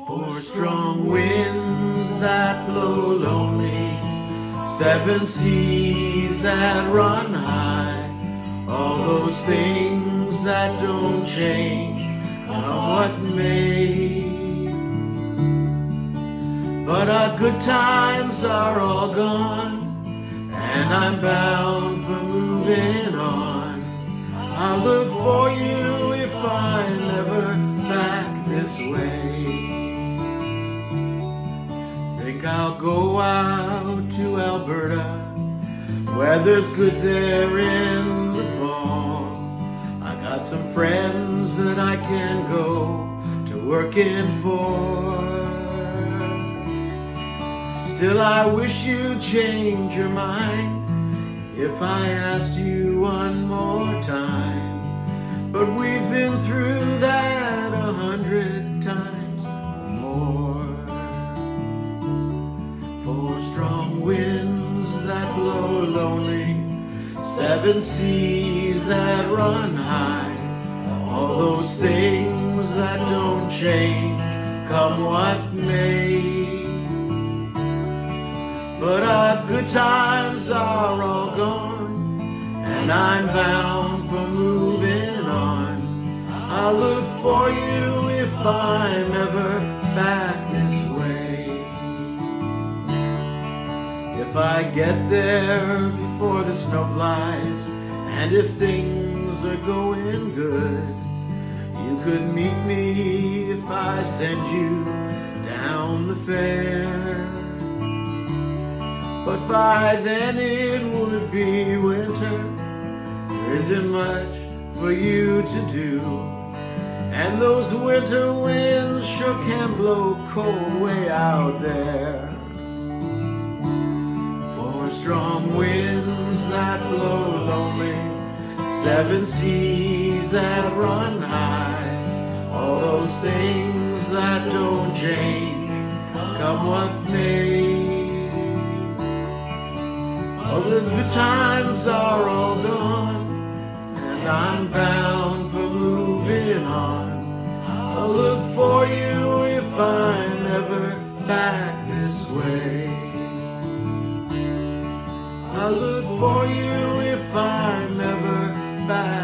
Four strong winds that blow lonely, seven seas that run high, all those things that don't change, come what may. But our good times are all gone, and I'm bound for moving on. I'll look for you if I'm ever back this way. Think I'll go out to Alberta, weather's good there in the fall. I got some friends that I can go to working for. Still I wish you'd change your mind if I asked you one more time. But we've been through that 100 times or more. Four strong winds that blow lonely, seven seas that run high, all those things that don't change, come what may. But our good times are all gone, and I'm bound for moving on. I'll look for you if I'm ever back this way. If I get there before the snow flies, and if things are going good, you could meet me if I send you down the fair. But by then it would be winter, there isn't much for you to do, and those winter winds sure can blow cold way out there. Four strong winds that blow lonely, seven seas that run high, all those things that don't change, come what may. All the good times are all gone, and I'm bound for moving on. I'll look for you if I'm ever back this way. I'll look for you if I'm ever back